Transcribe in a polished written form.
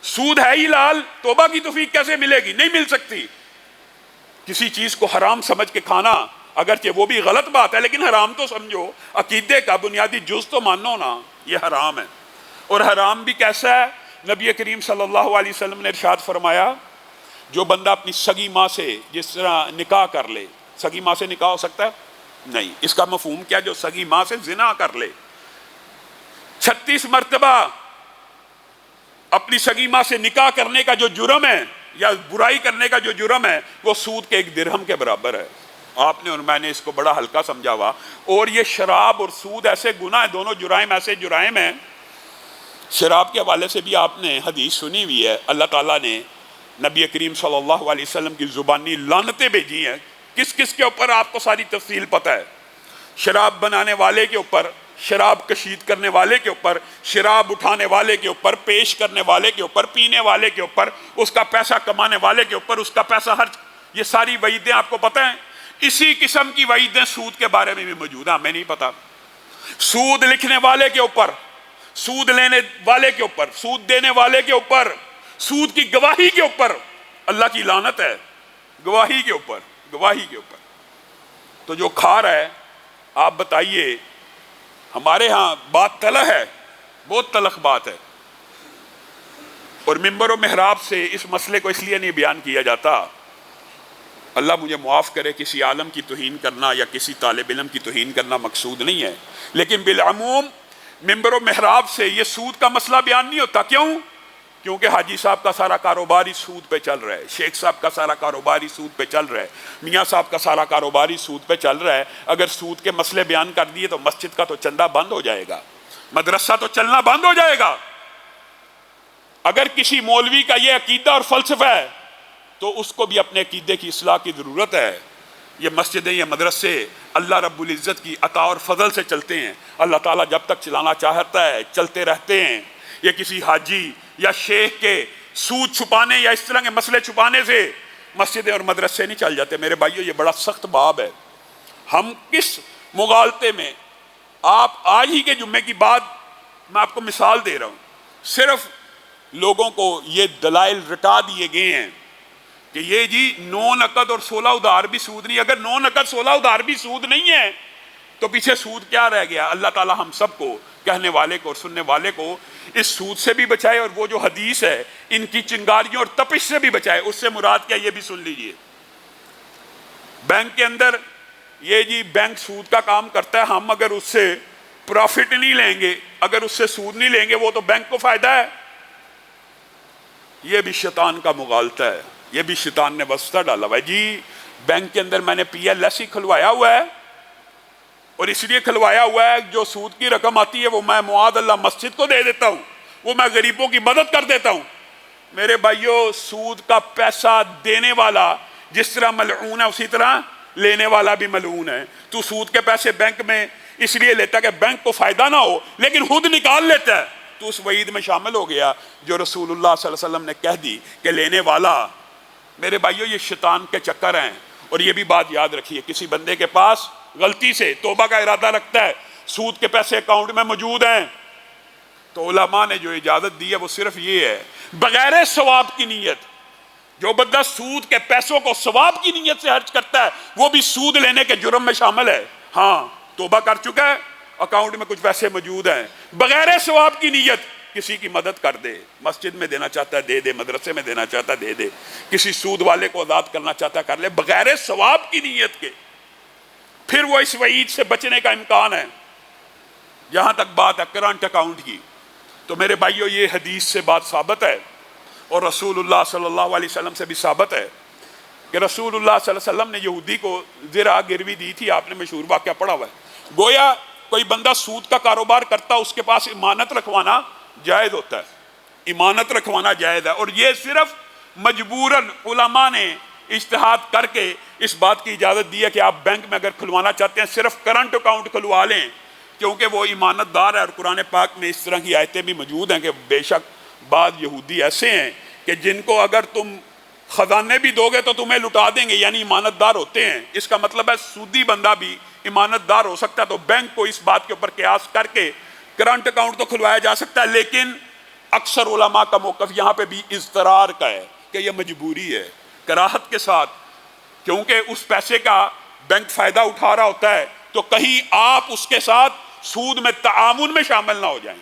سود ہے ہی لال، توبہ کی توفیق کیسے ملے گی؟ نہیں مل سکتی۔ کسی چیز کو حرام سمجھ کے کھانا اگرچہ وہ بھی غلط بات ہے، لیکن حرام تو سمجھو، عقیدے کا بنیادی جز تو مانو نا، یہ حرام ہے۔ اور حرام بھی کیسا ہے؟ نبی کریم صلی اللہ علیہ وسلم نے ارشاد فرمایا، جو بندہ اپنی سگی ماں سے جس طرح نکاح کر لے، سگی ماں سے نکاح ہو سکتا ہے؟ نہیں۔ اس کا مفہوم کیا؟ جو سگی ماں سے زنا کر لے، 36 مرتبہ اپنی سگی ماں سے نکاح کرنے کا جو جرم ہے یا برائی کرنے کا جو جرم ہے، وہ سود کے 1 درہم کے برابر ہے۔ آپ نے اور میں نے اس کو بڑا ہلکا سمجھا ہوا۔ اور یہ شراب اور سود ایسے گناہ ہیں، دونوں جرائم ایسے جرائم ہیں۔ شراب کے حوالے سے بھی آپ نے حدیث سنی ہوئی ہے، اللہ تعالیٰ نے نبی کریم صلی اللہ علیہ وسلم کی زبانی لعنتیں بھیجی ہیں۔ کس کس کے اوپر آپ کو ساری تفصیل پتہ ہے۔ شراب بنانے والے کے اوپر، شراب کشید کرنے والے کے اوپر، شراب اٹھانے والے کے اوپر، پیش کرنے والے کے اوپر، پینے والے کے اوپر، اس کا پیسہ کمانے والے کے اوپر، اس کا پیسہ خرچ، یہ ساری وعیدیں آپ کو پتہ ہیں۔ اسی قسم کی وعیدیں سود کے بارے میں بھی موجود ہیں، ہمیں نہیں پتہ۔ سود لکھنے والے کے اوپر، سود لینے والے کے اوپر، سود دینے والے کے اوپر، سود کی گواہی کے اوپر اللہ کی لعنت ہے۔ گواہی کے اوپر، گواہی کے اوپر۔ تو جو کھا رہا ہے، آپ بتائیے، ہمارے ہاں بات تلخ ہے، بہت تلخ بات ہے، اور منبر و محراب سے اس مسئلے کو اس لیے نہیں بیان کیا جاتا، اللہ مجھے معاف کرے، کسی عالم کی توہین کرنا یا کسی طالب علم کی توہین کرنا مقصود نہیں ہے، لیکن بالعموم منبر و محراب سے یہ سود کا مسئلہ بیان نہیں ہوتا۔ کیوں؟ کیونکہ حاجی صاحب کا سارا کاروبار ہی سود پہ چل رہا ہے، شیخ صاحب کا سارا کاروبار ہی سود پہ چل رہا ہے، میاں صاحب کا سارا کاروبار ہی سود پہ چل رہا ہے۔ اگر سود کے مسئلے بیان کر دیے تو مسجد کا تو چندہ بند ہو جائے گا، مدرسہ تو چلنا بند ہو جائے گا۔ اگر کسی مولوی کا یہ عقیدہ اور فلسفہ ہے تو اس کو بھی اپنے عقیدے کی اصلاح کی ضرورت ہے۔ یہ مسجدیں، یہ مدرسے اللہ رب العزت کی عطا اور فضل سے چلتے ہیں، اللہ تعالیٰ جب تک چلانا چاہتا ہے چلتے رہتے ہیں۔ یہ کسی حاجی یا شیخ کے سود چھپانے یا اس طرح کے مسئلے چھپانے سے مسجدیں اور مدرسے نہیں چل جاتے۔ میرے بھائیو، یہ بڑا سخت باب ہے۔ ہم کس مغالطے میں، آپ آج ہی کے جمعے کی بات میں آپ کو مثال دے رہا ہوں، صرف لوگوں کو یہ دلائل رٹا دیے گئے ہیں کہ یہ جی 9 نقد اور 16 ادھار بھی سود نہیں۔ اگر 9 نقد 16 ادھار بھی سود نہیں ہے تو پیچھے سود کیا رہ گیا؟ اللہ تعالیٰ ہم سب کو، کہنے والے کو اور سننے والے کو، اس سود سے بھی بچائے، اور وہ جو حدیث ہے ان کی چنگاریوں اور تپش سے بھی بچائے۔ اس سے مراد کیا، یہ بھی سن لیجئے۔ بینک کے اندر یہ جی بینک سود کا کام کرتا ہے، ہم اگر اس سے پروفٹ نہیں لیں گے، اگر اس سے سود نہیں لیں گے، وہ تو بینک کو فائدہ ہے۔ یہ بھی شیطان کا مغالطہ ہے، یہ بھی شیطان نے وسطہ ڈالا ہوا ہے۔ جی بینک کے اندر میں نے PLS ہی کھلوایا ہوا ہے، اور اس لیے کھلوایا ہوا ہے جو سود کی رقم آتی ہے وہ میں معاذ اللہ مسجد کو دے دیتا ہوں، وہ میں غریبوں کی مدد کر دیتا ہوں۔ میرے بھائیو، سود کا پیسہ دینے والا جس طرح ملعون ہے، اسی طرح لینے والا بھی ملعون ہے۔ تو سود کے پیسے بینک میں اس لیے لیتا کہ بینک کو فائدہ نہ ہو، لیکن خود نکال لیتا ہے، تو اس وعید میں شامل ہو گیا جو رسول اللہ صلی اللہ علیہ وسلم نے کہہ دی کہ لینے والا۔ میرے بھائیو، یہ شیطان کے چکر ہیں۔ اور یہ بھی بات یاد رکھیے، کسی بندے کے پاس غلطی سے توبہ کا ارادہ رکھتا ہے، سود کے پیسے اکاؤنٹ میں موجود ہیں، تو علماء نے جو اجازت دی ہے وہ صرف یہ ہے، بغیر ثواب کی نیت، جو بندہ سود کے پیسوں کو ثواب کی نیت سے خرچ کرتا ہے وہ بھی سود لینے کے جرم میں شامل ہے۔ ہاں، توبہ کر چکا ہے، اکاؤنٹ میں کچھ پیسے موجود ہیں، بغیر ثواب کی نیت کسی کی مدد کر دے، مسجد میں دینا چاہتا ہے دے دے، مدرسے میں دینا چاہتا ہے دے دے، کسی سود والے کو آزاد کرنا چاہتا ہے کر لے، بغیر ثواب کی نیت کے، پھر وہ اس وعید سے بچنے کا امکان ہے۔ جہاں تک بات ہے کرنٹ اکاؤنٹ کی، تو میرے بھائیو یہ حدیث سے بات ثابت ہے، اور رسول اللہ صلی اللہ علیہ وسلم سے بھی ثابت ہے کہ رسول اللہ صلی اللہ علیہ وسلم نے یہودی کو زرع گروی دی تھی۔ آپ نے مشہور واقعہ پڑھا ہوا ہے۔ گویا کوئی بندہ سود کا کاروبار کرتا، اس کے پاس امانت رکھوانا جائز ہوتا ہے، امانت رکھوانا جائز ہے، اور یہ صرف مجبوراً علماء نے اجتہاد کر کے اس بات کی اجازت دی ہے کہ آپ بینک میں اگر کھلوانا چاہتے ہیں صرف کرنٹ اکاؤنٹ کھلوا لیں، کیونکہ وہ امانت دار ہے، اور قرآن پاک میں اس طرح کی آیتیں بھی موجود ہیں کہ بے شک بعض یہودی ایسے ہیں کہ جن کو اگر تم خزانے بھی دو گے تو تمہیں لٹا دیں گے، یعنی امانت دار ہوتے ہیں۔ اس کا مطلب ہے سودی بندہ بھی امانت دار ہو سکتا ہے، تو بینک کو اس بات کے اوپر قیاس کر کے کرنٹ اکاؤنٹ تو کھلوایا جا سکتا ہے، لیکن اکثر علماء کا موقف یہاں پہ بھی اضطرار کا ہے کہ یہ مجبوری ہے، کراہت کے ساتھ، کیونکہ اس پیسے کا بینک فائدہ اٹھا رہا ہوتا ہے، تو کہیں آپ اس کے ساتھ سود میں تعاون میں شامل نہ ہو جائیں۔